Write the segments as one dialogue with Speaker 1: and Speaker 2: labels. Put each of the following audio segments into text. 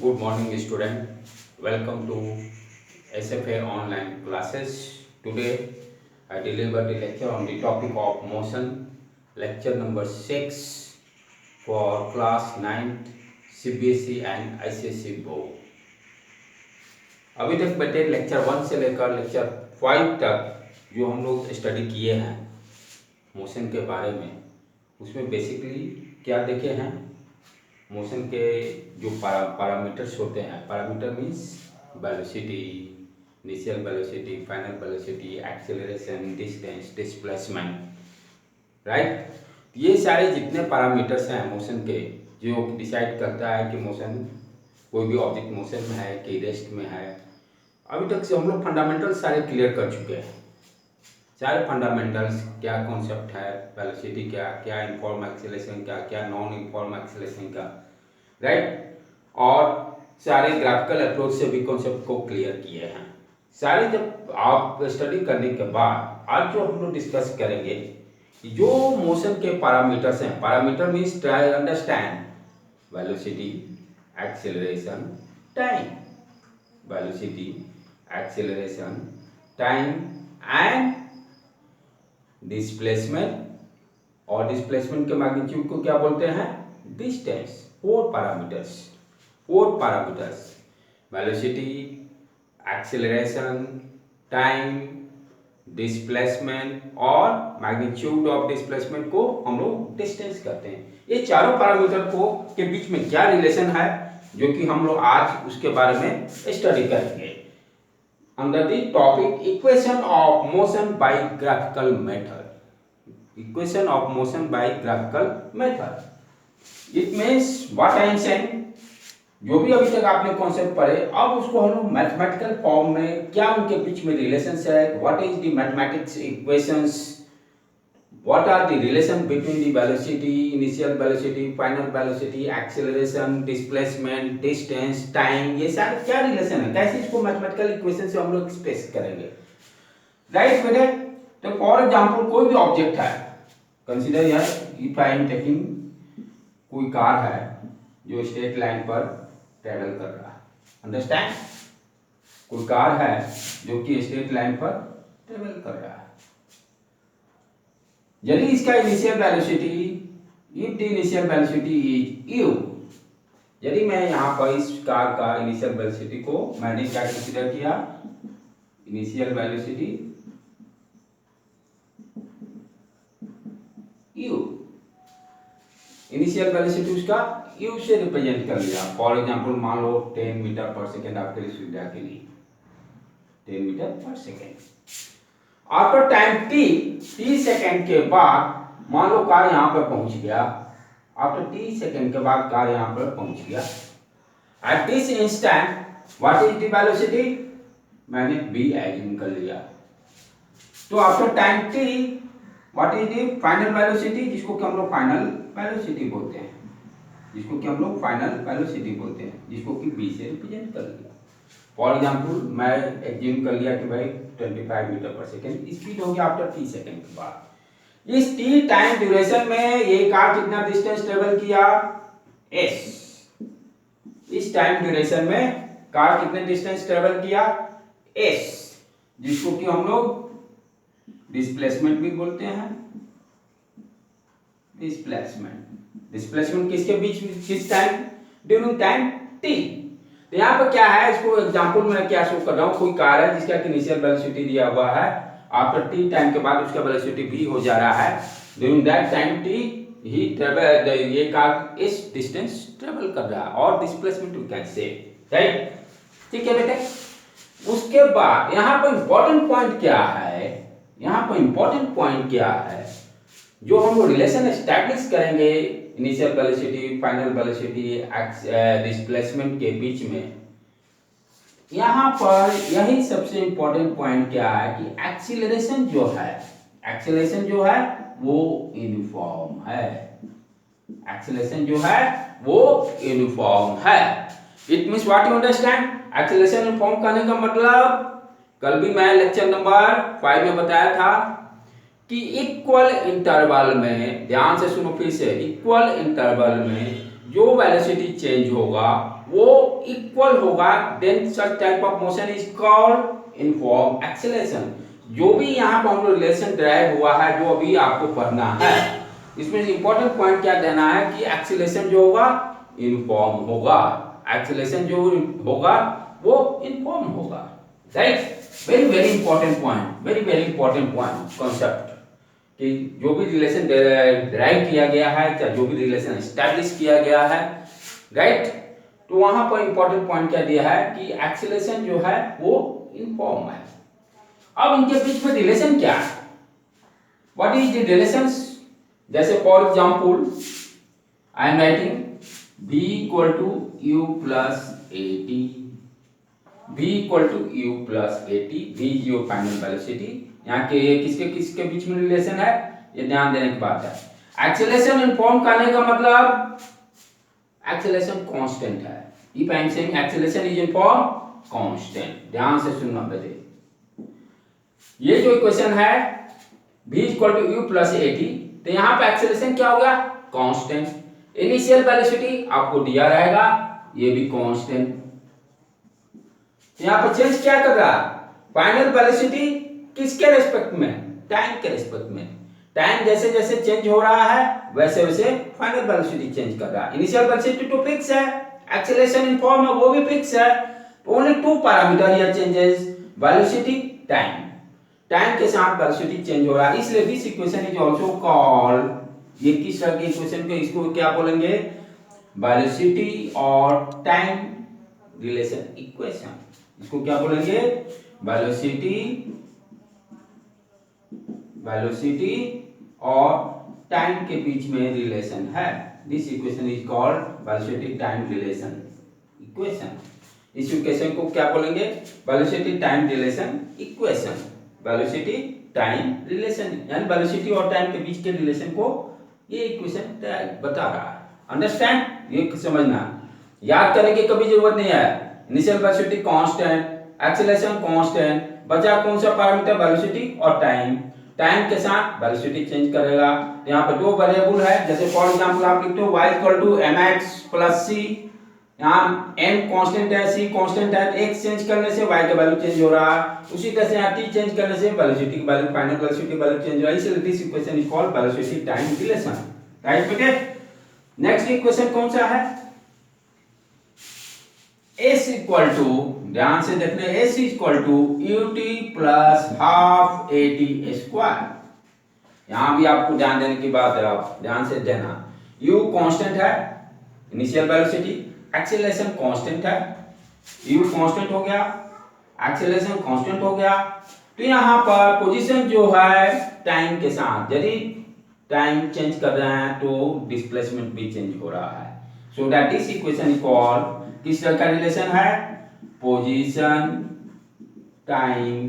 Speaker 1: Good morning, student. Welcome to SFA online classes. Today, I deliver the lecture on the topic of motion, lecture number 6 for class 9th CBSE and ICSE board. अभी तक बेटे lecture 1 से लेकर lecture 5 तक जो हम लोग study किए हैं मोशन के बारे में, उसमें बेसिकली क्या देखे हैं, मोशन के जो पैरामीटर्स होते हैं. Parameter means velocity, initial velocity, final velocity, acceleration, distance, displacement, right. ये सारे जितने पैरामीटर्स हैं मोशन के, जो डिसाइड करता है कि मोशन कोई भी ऑब्जेक्ट मोशन में है कि रेस्ट में है. अभी तक से हम लोग फंडामेंटल सारे क्लियर कर चुके हैं. सारे फंडामेंटल्स, क्या कॉन्सेप्ट है, वेलोसिटी क्या इनफॉर्म एक्सेलरेशन क्या नॉन इनफॉर्म एक्सेलरेशन का, राइट. और सारे ग्राफिकल अप्रोच से भी कॉन्सेप्ट को क्लियर किए हैं. सारे जब आप स्टडी करने के बाद आज जो हम लोग डिस्कस करेंगे, जो मोशन के पैरामीटर्स हैं. Parameter means try understand velocity, acceleration, time. Velocity, acceleration, time and displacement. और डिस्प्लेसमेंट के मैग्नीट्यूड को क्या बोलते हैं, distance. Four parameters velocity, acceleration, time, displacement और मैग्नीट्यूड ऑफ डिस्प्लेसमेंट को हम लोग डिस्टेंस कहते हैं. ये चारों पैरामीटर को के बीच में क्या रिलेशन है, जो कि हम लोग आज उसके बारे में स्टडी करेंगे under the topic equation of motion by graphical method. Equation of motion by graphical method. It means what I am saying, जो भी अभी तक आपने कॉन्सेप्ट पढ़े, अब उसको हम लोग मैथमेटिकल फॉर्म में क्या उनके बीच में रिलेशंस है, what is the mathematics equations, what are the relation between the velocity, initial velocity, final velocity, acceleration, displacement, distance, time, ये सारे क्या रिलेशन है, कैसे इसको मैथमेटिकल इक्वेशन से हम लोग एक्सप्रेस करेंगे, राइट बेटे. तो फॉर एग्जांपल कोई भी ऑब्जेक्ट है, कंसीडर यार इफ आई एम टेकिंग, कोई कार है जो स्ट्रेट लाइन पर ट्रेवल कर रहा है. अंडरस्टैंड, कोई कार है जो कि स्ट्रेट लाइन पर ट्रेवल कर रहा है. यदि इसका initial velocity, if the initial velocity is u, यदि मैं यहाँ पर इस कार का इनिशियल वेलोसिटी को मैंने क्या कंसीडर किया, initial velocity u, initial velocity उसका u से रिप्रेजेंट कर लिया. फॉर एग्जांपल मान लो 10 मीटर पर सेकेंड, आपके सुविधा के लिए 10 मीटर पर second. After time t second के बाद मान लो कार यहाँ पर पहुंच गया. आफ्टर t सेकेंड के बाद कार यहाँ पर पहुंच गया. At this instant what is the velocity, मैंने v एज्यूम कर लिया. तो after time t what is the final velocity, जिसको कि हम लोग फाइनल वेलोसिटी बोलते हैं, जिसको कि हम लोग फाइनल वेलोसिटी बोलते हैं, जिसको कि v से रिप्रेजेंट कर लिया. फॉर एग्जांपल मैं एज्यूम कर लिया कि भाई 25 मीटर पर सेकेंड स्पीड हो गया आफ्टर t सेकेंड के बाद. इस t टाइम ड्यूरेशन में ये कार कितना डिस्टेंस ट्रेवल किया, s. इस टाइम ड्यूरेशन में कार कितने डिस्टेंस ट्रेवल किया, s, जिसको कि हम लोग डिस्प्लेसमेंट भी बोलते हैं. डिस्प्लेसमेंट किसके बीच में, किस टाइम, ड्यूरिंग टाइम t. तो यहाँ पर क्या है, इसको एग्जांपल में क्या शो कर रहा हूँ, कोई कार है जिसका इनिशियल वेलोसिटी दिया हुआ है, आफ्टर t टाइम के बाद उसका वेलोसिटी v हो जा रहा है. ड्यूरिंग दैट टाइम t ही ट्रेवल, ये कार इस डिस्टेंस ट्रेवल कर रहा है, और displacement we can say, right. ठीक है बेटे. उसके बाद यहाँ पर इंपॉर्टेंट पॉइंट क्या है, यहाँ पर इंपॉर्टेंट पॉइंट क्या है, जो हम लोग रिलेशन एस्टैब्लिश करेंगे initial velocity, final velocity, displacement के बीच में. यहाँ पर यही सबसे इंपॉर्टेंट पॉइंट क्या है कि एक्सीलरेशन जो है वो यूनिफॉर्म है. एक्सीलरेशन जो है वो यूनिफॉर्म है. It means what you understand, acceleration uniform करने का मतलब, कल भी मैं लेक्चर नंबर 5 में बताया था कि इक्वल इंटरवल में, ध्यान से सुनो फिर से, इक्वल इंटरवल में जो वेलोसिटी चेंज होगा वो इक्वल होगा, then such type of motion is called uniform acceleration. जो भी यहाँ पर हम लोग रिलेशन ड्राइव हुआ है, जो अभी आपको पढ़ना है, इसमें इंपॉर्टेंट पॉइंट क्या देना है कि एक्सेलरेशन जो होगा यूनिफॉर्म होगा, एक्सेलरेशन जो होगा वो यूनिफॉर्म होगा, right. Very very important point, very very important point concept, कि जो भी रिलेशन ड्राइव किया गया है, चाहे जो भी रिलेशन एस्टैब्लिश किया गया है, राइट, तो वहां पर इंपॉर्टेंट पॉइंट क्या दिया है कि एक्सेलरेशन जो है वो यूनिफॉर्म है। अब इनके बीच में रिलेशन क्या है, व्हाट इज द रिलेशंस? जैसे for example I am writing v equal to u plus at, v equal to u plus at, v is your final velocity. यहाँ के किसके किसके बीच में रिलेशन है, ये ध्यान देने की बात है। एक्सेलरेशन यूनिफॉर्म करने का मतलब एक्सेलरेशन कांस्टेंट है। If I am saying acceleration is uniform constant, ध्यान से सुनना बेटे। ये जो इक्वेशन है v equal to u plus at, तो यहाँ पे एक्सेलरेशन क्या होगा, कांस्टेंट। इनिशियल वेलोसिटी आपको दिया रहेगा, ये भी कांस्टेंट। यहाँ पर चेंज क्या कर रहा है, फाइनल वेलोसिटी किसके रेस्पेक्ट में, टाइम के रेस्पेक्ट में। टाइम जैसे जैसे चेंज हो रहा है वैसे वैसे फाइनल वेलोसिटी चेंज कर रहा है। इनिशियल वेलोसिटी तो फिक्स है, एक्सेलरेशन इन फॉर्म है वो भी फिक्स है, only two parameter here changes, velocity, time. Time के साथ वेलोसिटी चेंज हो रहा है, इसलिए this equation is also called, ये किस तरह की इक्वेशन को, इसको क्या बोलेंगे, वेलोसिटी और टाइम रिलेशन इक्वेशन। इसको क्या बोलेंगे, वेलोसिटी और टाइम के बीच में रिलेशन है। This equation is called velocity time relation equation. इस इक्वेशन को क्या बोलेंगे, velocity time relation equation. Velocity time relation यानी वेलोसिटी और टाइम के बीच के रिलेशन को ये इक्वेशन बता रहा है। अंडरस्टैंड, ये समझना, याद करने की कभी जरूरत नहीं है। Initial velocity constant, acceleration constant, बचा कौन सा पैरामीटर, वेलोसिटी और टाइम। टाइम के साथ वेलोसिटी चेंज करेगा। यहाँ पे दो वेरिएबल है, जैसे फॉर एग्जांपल आप लिखते हो y equal to mx plus c, यहाँ m कांस्टेंट है, c कांस्टेंट है, x चेंज करने से y का वैल्यू चेंज हो रहा है। उसी तरह से यहाँ t चेंज करने से वेलोसिटी की value, final velocity value change हो रहा है। इसलिए this equation is called velocity time relation, right बेटे। नेक्स्ट इक्वेशन कौन सा है, s इक्वल टू, ध्यान से देखना, s equal to ut plus half at square. यहां भी आपको ध्यान देने की बात है, आप ध्यान से देना। u कांस्टेंट है, इनिशियल वेलोसिटी, एक्सेलरेशन कांस्टेंट है, u कांस्टेंट हो गया, एक्सेलरेशन कांस्टेंट हो गया। तो यहां पर पोजीशन जो है टाइम के साथ, यदि टाइम चेंज कर रहे हैं तो डिस्प्लेसमेंट भी चेंज हो रहा है। So that this equation is called, किस तरह का रिलेशन है, पोजीशन टाइम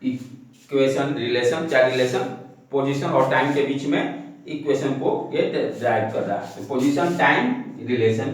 Speaker 1: इक्वेशन रिलेशन, क्या रिलेशन, पोजीशन और टाइम के बीच में इक्वेशन को ये ड्राइव कर रहा है। पोजीशन टाइम रिलेशन,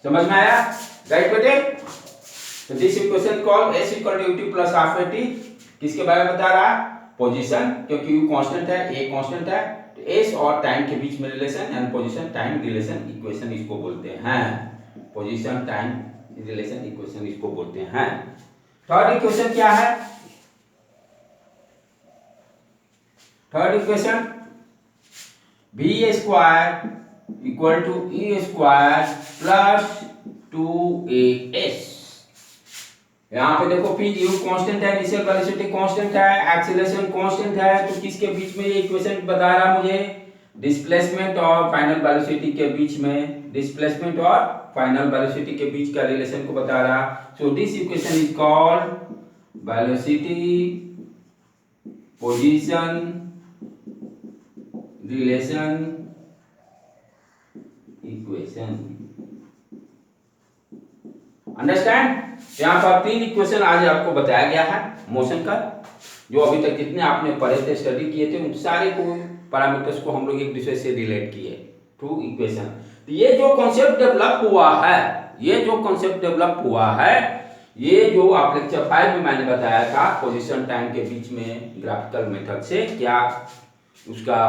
Speaker 1: समझ में आया, राइट बेटे। तो this equation called s equal to ut plus half at, किसके बारे में बता रहा है, पोजीशन, क्योंकि u कांस्टेंट है, a कांस्टेंट है, तो s और टाइम के बीच में रिलेशन यानी पोजीशन टाइम रिलेशन इक्वेशन इसको बोलते हैं, पोजीशन टाइम रिलेशन इक्वेशन इसको बोलते हैं। थर्ड इक्वेशन क्या है, third equation v square equal to e square plus 2as। यहाँ पे देखो फिर u कांस्टेंट है, इनिशियल वेलोसिटी कांस्टेंट है, एक्सेलरेशन कांस्टेंट है, तो किसके बीच में ये इक्वेशन बता रहा मुझे, डिस्प्लेसमेंट और फाइनल वेलोसिटी के बीच में, डिस्प्लेसमेंट और फाइनल वेलोसिटी के बीच का रिलेशन को बता रहा। So this equation is called velocity position relation equation. Understand, यहाँ पर तीन इक्वेशन आज आपको बताया गया है मोशन का, जो अभी तक जितने आपने पढ़े थे, स्टडी किए थे, उन सारे को पैरामीटर्स को हम लोग एक दूसरे से रिलेट किए थ्रू इक्वेशन। तो ये जो कॉन्सेप्ट डेवलप हुआ है, ये जो कॉन्सेप्ट डेवलप हुआ है, ये जो आप लेक्चर 5 में मैंने बताया था, पोजीशन टाइम के बीच में ग्राफिकल मेथड से क्या उसका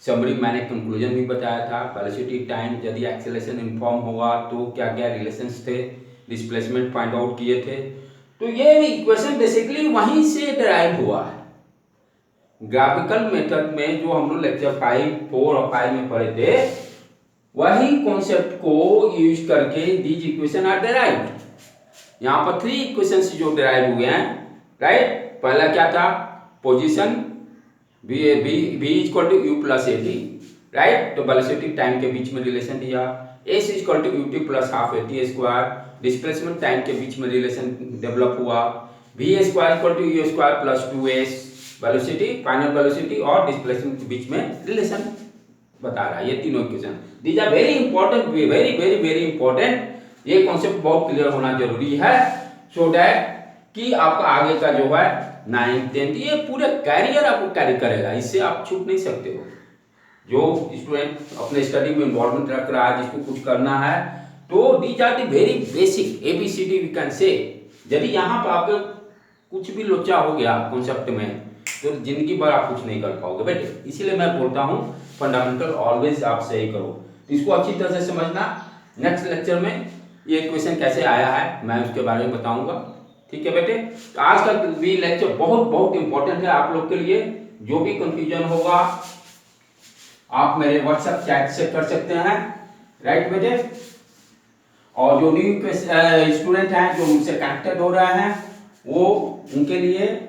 Speaker 1: समरी मैंने कंक्लूजन भी बताया था, वेलोसिटी टाइम, यदि एक्सेलरेशन इन्फॉर्म हुआ तो क्या क्या रिलेशंस थे, डिस्प्लेसमेंट फाइंड आउट किए थे। तो ये इक्वेशन बेसिकली वहीं से डराइव हुआ है। ग्राफिकल मेथड में जो हम लोग लेक्चर 5, 4 और 5 में पढ़े थे, वही कॉन्सेप्ट को यूज करके दीज इक्वेशन आर डराइव्ड। यहाँ पर 3 इक्वेशंस जो डराइव हुए हैं, राइट। पहला क्या था, position v equal to u plus a t, right. तो वेलोसिटी टाइम के बीच में रिलेशन दिया, s equal to u t plus half a t square, displacement time के बीच में रिलेशन डेवलप हुआ, v square equal to u square plus 2s, velocity, final velocity और डिस्प्लेसमेंट के बीच में रिलेशन बता रहा है। ये तीनों equation, these are very important, very very very important. ये कॉन्सेप्ट बहुत क्लियर होना जरूरी है, सो दैट कि आपका आगे का जो है 9th 10th ये पूरे कैरियर आपको कैरी करेगा, इससे आप छूट नहीं सकते हो। जो स्टूडेंट अपने स्टडी में इन्वॉल्वमेंट रख रहा है, जिसको कुछ करना है, तो these are the very basic ABCD we can say. यदि यहाँ पर आपके कुछ भी लोचा हो गया कॉन्सेप्ट में, तो जिंदगी भर आप कुछ नहीं कर पाओगे बेटे। इसीलिए मैं बोलता हूँ फंडामेंटल ऑलवेज आप सही करो। तो इसको अच्छी तरह से समझना। नेक्स्ट लेक्चर में ये क्वेश्चन कैसे आया है मैं उसके बारे में बताऊंगा, ठीक है बेटे। तो आज का भी लेक्चर बहुत बहुत इंपॉर्टेंट है आप लोग के लिए। जो भी कंफ्यूजन होगा आप मेरे व्हाट्सएप चैट से कर सकते हैं, राइट बेटे। और जो न्यू स्टूडेंट हैं जो मुझसे कनेक्टेड हो रहे हैं, वो उनके लिए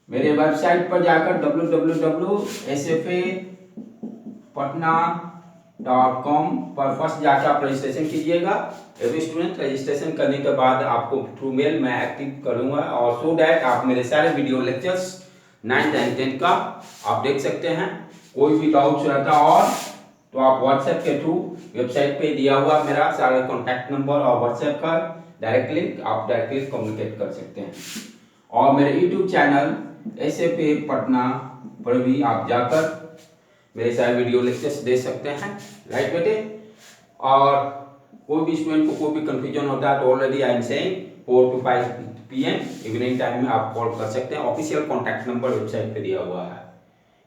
Speaker 1: मेरे वेबसाइट पर जाकर www.sfapatna.com पर फर्स्ट जाकर आप रजिस्ट्रेशन कीजिएगा। एवरी स्टूडेंट रजिस्ट्रेशन करने के बाद आपको थ्रू मेल मैं एक्टिव करूंगा, और सो डैट आप मेरे सारे video lectures 9th and 10th का आप देख सकते हैं। कोई भी डाउट्स रहता और तो आप व्हाट्सएप के थ्रू वेबसाइट पे दिया हुआ मेरा सारा कॉन्टैक्ट नंबर और व्हाट्सएप का डायरेक्ट लिंक आप डायरेक्टली कम्युनिकेट कर सकते हैं। और मेरे यूट्यूब चैनल SFA पटना पर भी आप जाकर मेरे सारे वीडियो लेक्चर्स दे सकते हैं, राइट बेटे। और कोई भी स्टूडेंट को कोई भी कंफ्यूजन होता है तो already I am saying 4 to 5 PM evening time में आप कॉल कर सकते हैं। ऑफिशियल कॉन्टैक्ट नंबर वेबसाइट पे दिया हुआ है।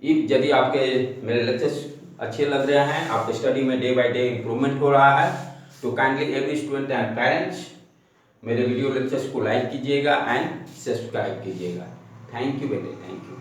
Speaker 1: यदि आपके मेरे लेक्चर्स अच्छे लग रहे हैं, आपके स्टडी में डे बाय डे इंप्रूवमेंट हो रहा है, तो kindly every student and parents मेरे वीडियो लेक्चर्स को लाइक कीजिएगा एंड सब्सक्राइब कीजिएगा। थैंक यू बेटे, थैंक यू।